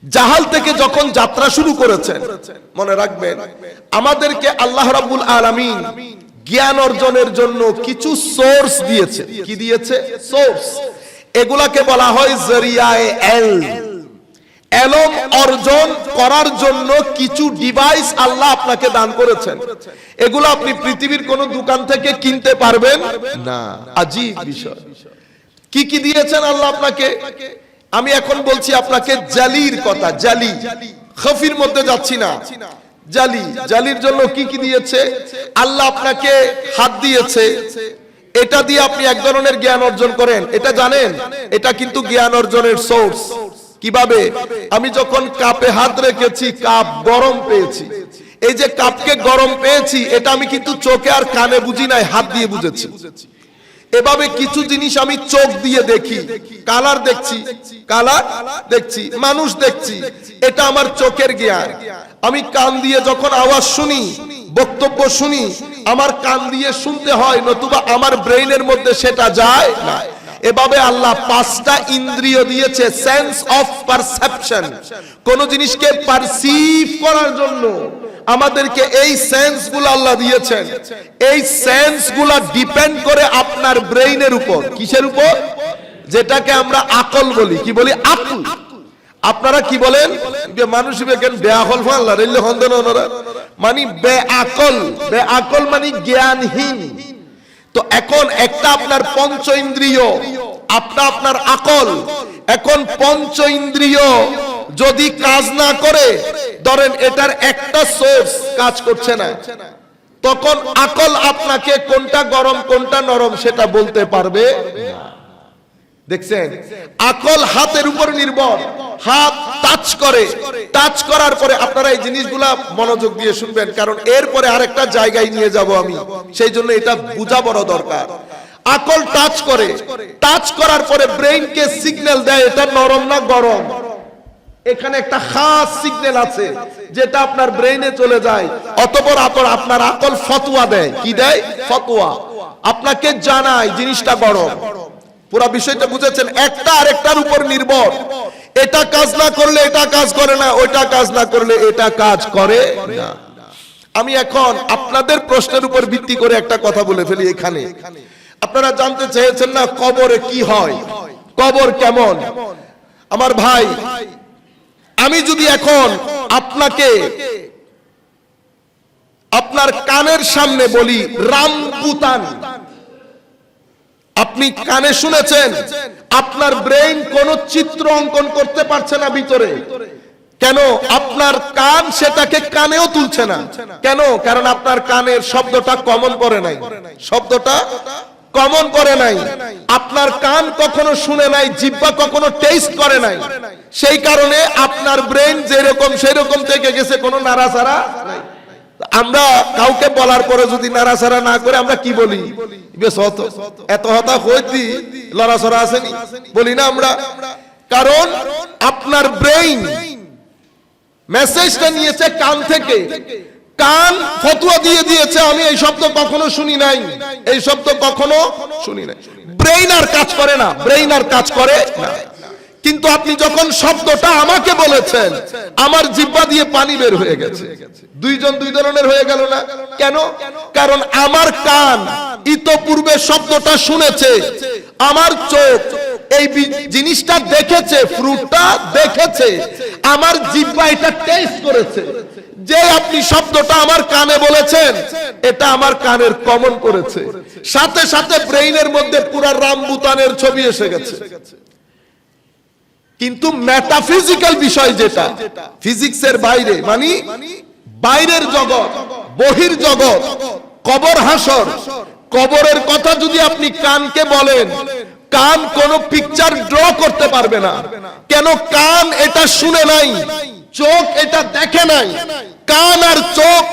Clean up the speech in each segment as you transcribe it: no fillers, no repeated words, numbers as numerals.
জাহাল থেকে যখন যাত্রা শুরু করেছেন, মনে রাখবেন আমাদেরকে আল্লাহ রাব্বুল আলামিন জ্ঞান অর্জনের জন্য কিছু সোর্স দিয়েছে। কি দিয়েছে? সোর্স। এগুলাকে বলা হয় জরিয়ায়ে এলম অর্জন করার জন্য কিছু ডিভাইস আল্লাহ আপনাকে দান করেছেন। এগুলো আপনি পৃথিবীর কোন দোকান থেকে কিনতে পারবেন না। আজীব বিষয়। কি কি দিয়েছেন আল্লাহ আপনাকে? আমি এখন বলছি আপনাকে জালির কথা। জালি, খফির মধ্যে যাচ্ছি না। জালি, জালির জন্য কি কি দিয়েছে আল্লাহ আপনাকে? হাত দিয়েছে, এটা দিয়ে আপনি এক ধরনের জ্ঞান অর্জন করেন। এটা জানেন, এটা কিন্তু জ্ঞান অর্জনের সোর্স। কিভাবে? আমি যখন কাপে হাত রেখেছি, কাপ গরম পেয়েছি। এই যে কাপকে গরম পেয়েছি, এটা আমি কিন্তু চোখে আর কানে বুঝি নাই, হাত দিয়ে বুঝেছি। এভাবে কিছু জিনিস আমি চোখ দিয়ে দেখি, কালার দেখছি, কালার দেখছি, মানুষ দেখছি, এটা আমার চোখের জ্ঞান। আমি কান দিয়ে যখন আওয়াজ শুনি, বক্তব্য শুনি, আমার কান দিয়ে শুনতে হয়, নতুবা আমার ব্রেইনের মধ্যে সেটা যায় না। এভাবে আল্লাহ পাঁচটা ইন্দ্রিয় দিয়েছে, সেন্স অফ পারসেপশন। কোন জিনিসকে পারসিভ করার জন্য আমাদেরকে এই সেন্সগুলো আল্লাহ দিয়েছেন। এই সেন্সগুলো ডিপেন্ড করে আপনার ব্রেইনের উপর। কিসের উপর? যেটাকে আমরা আকল বলি। কি বলি? আকল। আপনারা কি বলেন? যে মানুষ বেকেন বেআকল ফাল্লা রেলে হন্দন ওনারা মানে বেআকল। বেআকল মানে জ্ঞানহীন। তো এখন একটা আপনার পঞ্চ ইন্দ্রিয়, আপনার আকল, এখন পঞ্চ ইন্দ্রিয় যদি কাজ না করে, ধরেন এটার একটা সোর্স কাজ করছে না, তখন আকল আপনাকে কোনটা গরম কোনটা নরম সেটা বলতে পারবে না। দেখছেন, আকল হাতের উপর নির্ভর। হাত টাচ করে, টাচ করার পরে আপনারা এই জিনিসগুলা মনোযোগ দিয়ে শুনবেন, কারণ এরপরে আরেকটা জায়গায় নিয়ে যাব আমি, সেই জন্য এটা বোঝা বড় দরকার। আকল টাচ করে, টাচ করার পরে ব্রেইনকে সিগন্যাল দেয় এটা নরম না গরম। এখানে একটা খাস সিগন্যাল আছে যেটা আপনার ব্রেইনে চলে যায়। অতঃপর আপনার আকল ফতোয়া দেয়। কি দেয়? ফতোয়া। আপনাকে জানায় জিনিসটা গরম। পুরো বিষয়টা বুঝেছেন? একটা আরেকটার উপর নির্ভর। এটা কাজ না করলে এটা কাজ করে না, ওইটা কাজ না করলে এটা কাজ করে না। আমি এখন আপনাদের প্রশ্নের উপর ভিত্তি করে একটা কথা বলে ফেলি। এখানে আপনারা জানতে চেয়েছেন না কবরে কি হয়, কবর কেমন? আমার ভাই, আমি যদি এখন আপনাকে আপনার কানের সামনে বলি রামপুতান, আপনি কানে শুনেছেন, আপনার ব্রেইন কোন চিত্র অঙ্কন করতে পারছে না ভিতরে। কেন? আপনার কান সেটাকে কানেও তুলছে না। কেন? কারণ আপনার কানের শব্দটা কমন করে নাই। শব্দটা কমন করে নাই। আপনার কান কখনো শুনে নাই, জিহ্বা কখনো টেস্ট করে নাই। সেই কারণে আপনার ব্রেইন যেরকম সেরকম থেকে গেছে, কোনো নাড়াচাড়া নাই। আমরা কাউকে বলার পরে যদি নাড়াচাড়া না করে আমরা কি বলি? বেশ হতো, এত হতা হইতি লড়াচড়া আসেনি বলি না আমরা। কারণ আপনার ব্রেইন মেসেজটা নিয়েছে কান থেকে, কান ফতোয়া দিয়ে দিয়েছে আমি এই শব্দ কখনো শুনি নাই, এই শব্দ কখনো শুনি নাই। ব্রেইন আর কাজ করে না, ব্রেইন আর কাজ করে না। কিন্তু আপনি যখন শব্দটা আমাকে বলেছেন, আমার জিহ্বা দিয়ে পানি বের হয়ে গেছে। দুইজন দুই ধরনের হয়ে গেল না? কেন? কারণ আমার কান ইতোপূর্বে শব্দটা শুনেছে, আমার চোখ এই জিনিসটা দেখেছে, ফ্রুটটা দেখেছে, আমার জিহ্বা এটা টেস্ট করেছে। যে আপনি শব্দটা আমার কানে বলেছেন, এটা আমার কানের কমন করেছে, সাথে সাথে ব্রেইনের মধ্যে পুরা রামবুতানের ছবি এসে গেছে। কিন্তু মেটাফিজিক্যাল বিষয় যেটা ফিজিক্সের বাইরে, মানে বাইরের জগৎ, বহির জগৎ, কবর হাসর, কবরের কথা যদি আপনি কানকে বলেন, কান কোন পিকচার ড্র করতে পারবে না। কেন? কান এটা শুনে নাই, চোখ এটা দেখে নাই। কান আর চোখ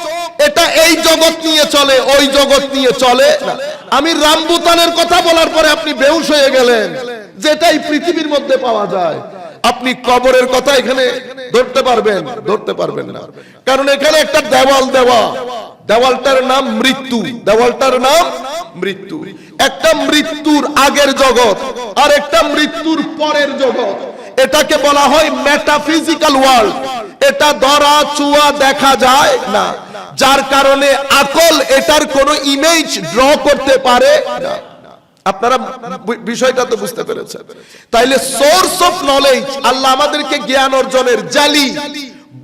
এটা এই জগৎ নিয়ে চলে, ওই জগৎ নিয়ে চলে না। আমি রামবুতানের কথা বলার পরে আপনি বেহুশ হয়ে গেলেন, যেটাই পৃথিবীর মধ্যে পাওয়া যায়। আপনি কবরের কথা এখানে ধরতে পারবেন? ধরতে পারবেন না। কারণ এখানে একটা দেওয়াল দেওয়া, দেওয়ালটার নাম মৃত্যু, দেওয়ালটার নাম মৃত্যু। একটা মৃত্যুর আগের জগৎ আর একটা মৃত্যুর পরের জগৎ। এটাকে বলা হয় মেটাফিজিক্যাল ওয়ার্ল্ড। এটা ধরা ছোঁয়া দেখা যায় না, যার কারণে আকল এটার কোনো ইমেজ ড্র করতে পারে না। আপনারা বিষয়টা তো বুঝতে পেরেছেন। তাইলে সোর্স অফ নলেজ, আল্লাহ আমাদেরকে জ্ঞান অর্জনের জালি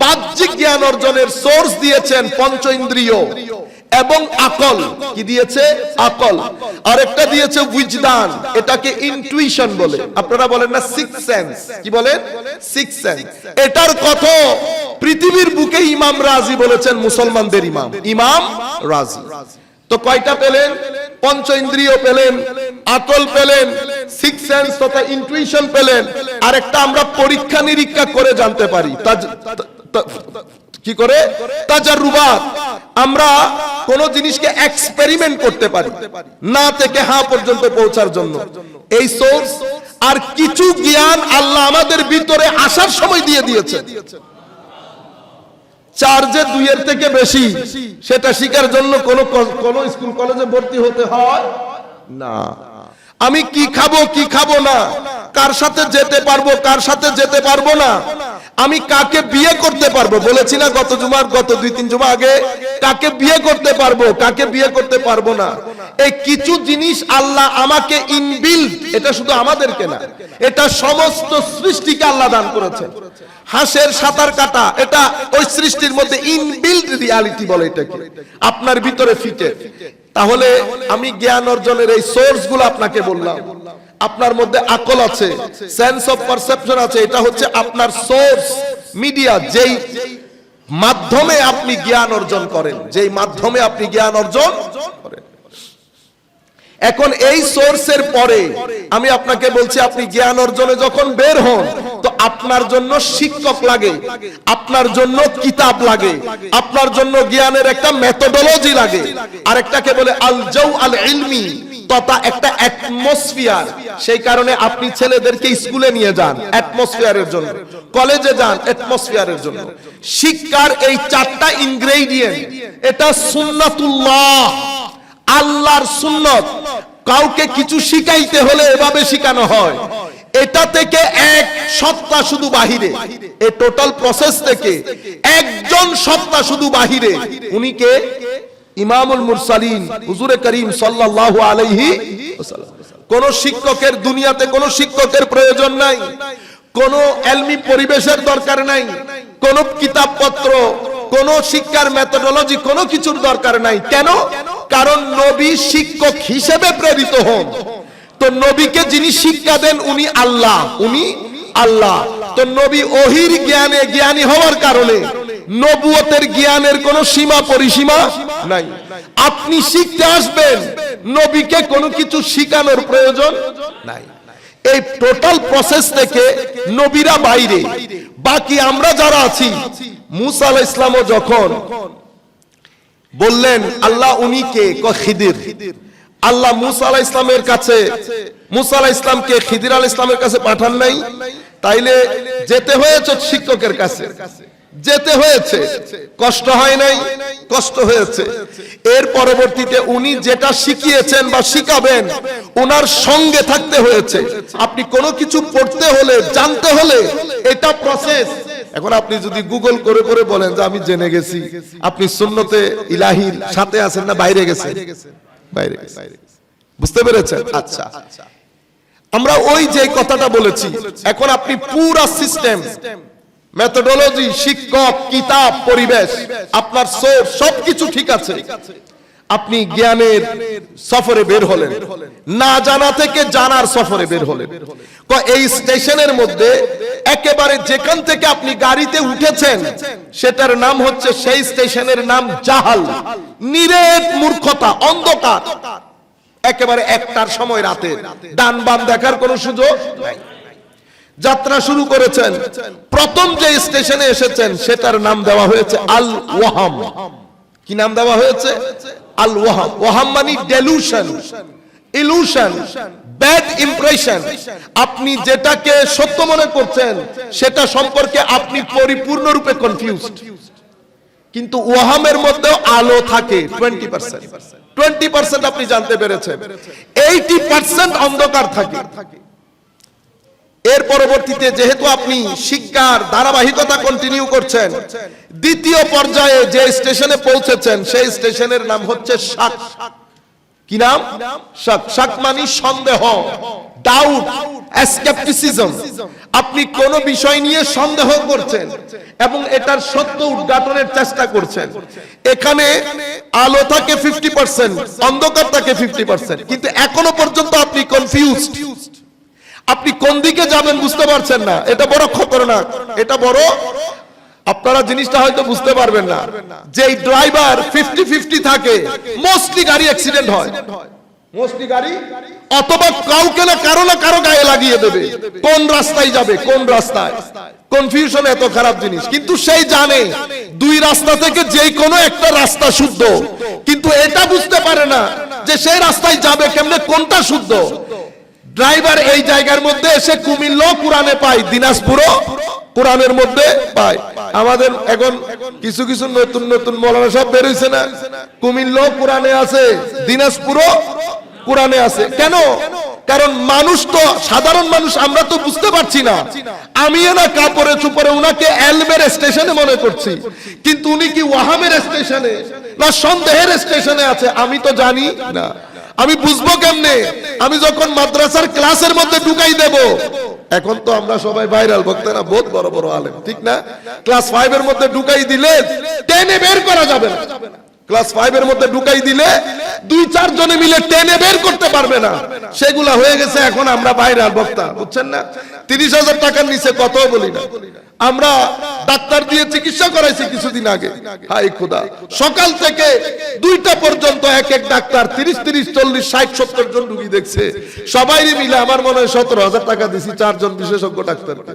বাহ্যিক জ্ঞান অর্জনের সোর্স দিয়েছেন পঞ্চ ইন্দ্রিয় এবং আকল। কি দিয়েছে? আকল। আর একটা দিয়েছে উইজদান, এটাকে ইনটুইশন বলে। আপনারা বলেন না সিক্স সেন্স, কি বলেন? Six sense. এটার কথা পৃথিবীর বুকে ইমাম রাজি বলেছেন, মুসলমানদের ইমাম, ইমাম রাজি। তো কয়টা পেলেন? পঞ্চ ইন্দ্রিয় পেলেন, আকল পেলেন, সিক্স সেন্স তথা ইনটুইশন পেলেন। আরেকটা আমরা পরীক্ষা নিরীক্ষা করে জানতে পারি। কি করে? তাজাররুবাত। আমরা কোন জিনিসকে এক্সপেরিমেন্ট করতে পারি, না থেকে হ্যাঁ পর্যন্ত পৌঁছার জন্য। এই সোর্স। আর কিছু জ্ঞান আল্লাহ আমাদের ভিতরে আসার সময় দিয়ে দিয়েছে। চার্জে 2 এর থেকে বেশি, সেটা শিখার জন্য কোন স্কুল কলেজে ভর্তি হতে হয় না। আমি কি খাবো কি খাবো না, কার সাথে যেতে পারবো কার সাথে যেতে পারবো না, আমি কাকে বিয়ে করতে পারবো, বলেছি না গত 2-3 জুমা আগে, কাকে বিয়ে করতে পারবো কাকে বিয়ে করতে পারবো না। এই কিছু জিনিস আল্লাহ আমাকে ইনবিল্ট, এটা শুধু আমাদেরকে না, এটা সমস্ত সৃষ্টিকে আল্লাহ দান করেছেন। হাঁসের সাঁতার কাটা, এটা ওই সৃষ্টির মধ্যে ইনবিল্ট রিয়ালিটি বলে এটাকে, আপনার ভিতরে ফিটে। তাহলে আমি জ্ঞান অর্জনের এই সোর্স গুলো আপনাকে বললাম। আপনার মধ্যে আকল আছে, সেন্স অফ পারসেপশন আছে, এটা হচ্ছে আপনার সোর্স। মিডিয়া, যেই মাধ্যমে আপনি জ্ঞান অর্জন করেন, যেই মাধ্যমে আপনি জ্ঞান অর্জন করেন। এখন এই সোর্সের পরে আমি আপনাকে বলছি, আপনি জ্ঞান অর্জনে যখন বের হন, তো আপনার জন্য শিক্ষক লাগে, আপনার জন্য কিতাব লাগে, আপনার জন্য জ্ঞানের একটা মেথোডোলজি লাগে। আরেকটাকে বলে আল জাউ আল ইলমি, তথা একটা অ্যাটমসফিয়ার। সেই কারণে আপনি ছেলেদেরকে স্কুলে নিয়ে যান অ্যাটমসফিয়ারের জন্য, কলেজে যান অ্যাটমসফিয়ারের জন্য। শিক্ষার এই 4টা ইনগ্রেডিয়েন্ট, এটা সুন্নাতুল্লাহ, আল্লাহর সুন্নত। কাউকে কিছু শিখাইতে হলে এভাবে শিখানো হয়। এটা থেকে এক সত্তা শুধু বাহিরে, এই টোটাল প্রসেস থেকে একজন সত্তা শুধু বাহিরে। উনি কে? ইমামুল মুরসালিন হুজুরে করিম সাল্লাল্লাহু আলাইহি ওয়াসাল্লাম। কোন শিক্ষকের, দুনিয়াতে কোন শিক্ষকের প্রয়োজন নাই, কোন এলমি পরিবেশের দরকার নাই, কোন কিতাবপত্র, কোন শিক্ষার মেথোডোলজি, কোনো কিছুর দরকার নাই। কেন? কারণ নবী শিক্ষক হিসেবে প্রেরিত হন। তো নবীকে যিনি শিক্ষা দেন উনি আল্লাহ, উনি আল্লাহ। তো নবী ওহির জ্ঞানে জ্ঞানী হওয়ার কারণে নবুয়তের জ্ঞানের কোনো সীমা পরিসীমা নাই। আপনি শিখতে আসবেন, নবীকে কোনো কিছু শিখানোর প্রয়োজন নাই। এই টোটাল প্রসেস থেকে নবীরা বাইরে, বাকি আমরা যারা আছি। মুসা আলাইহিস সালামও যখন বললেন আল্লাহ উনি কে, খিদির। আল্লাহ মুসা আলাইহিস সালামের কাছে, মুসা আলাইহিস সালামকে খিদির আলাইহিস সালামের কাছে পাঠান নাই, তাইলে যেতে হয়েছে শিক্ষকের কাছে, যেতে হয়েছে। কষ্ট হয় নাই? কষ্ট হয়েছে। এর পরবর্তীতে উনি যেটা শিখিয়েছেন বা শিখাবেন, ওনার সঙ্গে থাকতে হয়েছে। আপনি কোনো কিছু পড়তে হলে, জানতে হলে, এটা প্রসেস। এখন আপনি যদি গুগল করে করে বলেন যে আমি জেনে গেছি, আপনি সুন্নতে ইলাহির সাথে আছেন না বাইরে গেছেন? বাইরে গেছেন। বুঝতে পেরেছেন? আচ্ছা, আমরা ওই যে কথাটা বলেছি, এখন আপনি পুরো সিস্টেম, মেথোডোলজি, শিক্ষক, কিতাব, পরিবেশ, আপনার সোর্স সবকিছু ঠিক আছে। আপনি জ্ঞানের সফরে বের হলেন, না জানা থেকে জানার সফরে বের হলেন। এই স্টেশনের মধ্যে একেবারে যেখান থেকে আপনি গাড়িতে উঠেছেন, সেটার নাম হচ্ছে, সেই স্টেশনের নাম জাহাল, নিরেট মূর্খতা, অন্ধকার। একেবারে 1টার সময় রাতে, ডান বাম দেখার কোনো সুযোগ নাই। যাত্রা শুরু করেছেন, প্রথম যে স্টেশনে এসেছেন সেটার নাম দেওয়া হয়েছে আল ওয়াহাম। কি নাম দেওয়া হয়েছে? আল ওয়াহাম। ওয়াহাম মানে ডেলুশন, ইলুশন, ব্যাড ইমপ্রেশন। আপনি যেটাকে সত্য মনে করছেন সেটা সম্পর্কে আপনি পরিপূর্ণরূপে কনফিউজড। কিন্তু ওয়াহামের মধ্যেও আলো থাকে 20%। 20% আপনি জানতে পেরেছেন, 80% অন্ধকার থাকে। এর পরবর্তীতে যেহেতু আপনি শিক্ষার ধারাবাহিকতা কন্টিনিউ করছেন, দ্বিতীয় পর্যায়ে যে স্টেশনে পৌঁছেছেন সেই স্টেশনের নাম হচ্ছে শাক। কি নাম? শাক। শাক মানে সন্দেহ, ডাউট, স্কেপটিসিজম। আপনি কোন বিষয় নিয়ে সন্দেহ করছেন এবং এটার সত্য উদ্ঘাটনের চেষ্টা করছেন। এখানে আলো থাকে 50%, অন্ধকার থাকে 50%, কিন্তু এখনো পর্যন্ত আপনি কনফিউজড। আপনি কোন দিকে যাবেন বুঝতে পারছেন না। এটা বড় খতরনাক, এটা বড়, আপনারা জিনিসটা হয়তো বুঝতে পারবেন না। যে ড্রাইভার 50-50 থাকে, মোস্টলি গাড়ি অ্যাক্সিডেন্ট হয়, মোস্টলি গাড়ি, অথবা কাউকে না কারো গায়ে লাগিয়ে দেবে। কোন রাস্তায় যাবে, কোন রাস্তায়, কনফিউশন এত খারাপ জিনিস। কিন্তু সেই জানে দুই রাস্তা থেকে যে কোনো একটা রাস্তা শুদ্ধ, কিন্তু এটা বুঝতে পারে না যে সেই রাস্তায় যাবে কেমনে, কোনটা শুদ্ধ। ড্রাইভার এই জায়গার মধ্যে এসে কুমিল্লা কোরআনে পায়, দিনাজপুরও কোরআনের মধ্যে পায়। আমাদের এখন কিছু কিছু নতুন নতুন মৌলানা সব বের হইছে না, কুমিল্লা কোরআনে আছে, দিনাজপুরও কোরআনে আছে। কেন? কারণ মানুষ তো সাধারণ মানুষ, আমরা তো বুঝতে পারছি না। আমি না কাপড়ে চুপড়ে উনাকে এলবের স্টেশনে মনে করছি, কিন্তু উনি কি ওয়াহামের স্টেশনে না সন্দেহের স্টেশনে আছে আমি তো জানি না। আমি বুঝবো কেমনে? আমি যখন মাদ্রাসার ক্লাসের মধ্যে ঢুকাই দেব, এখন তো আমরা সবাই ভাইরাল বক্তা না, বহুত বড় বড় আলেম, ঠিক না? ক্লাস 5 এর মধ্যে ঢুকাই দিলে 10 এ বের করা যাবে না। ক্লাস 5 এর মধ্যে ঢুকাই দিলে 2-4 জনে মিলে 10 এ বের করতে পারবে না। সেগুলা হয়ে গেছে এখন আমরা ভাইরাল বক্তা, বুঝছেন না? 30,000 টাকার নিচে কত বলি না। আমরা ডাক্তার দিয়ে চিকিৎসা করাইছি কিছুদিন আগে, হাই খোদা, সকাল থেকে 2টা পর্যন্ত এক এক ডাক্তার 30, 40, 60, 70 জন রোগী দেখছে। সবাই মিলে আমার মনে হয় 17,000 টাকা দিছি 4 জন বিশেষজ্ঞ ডাক্তারকে।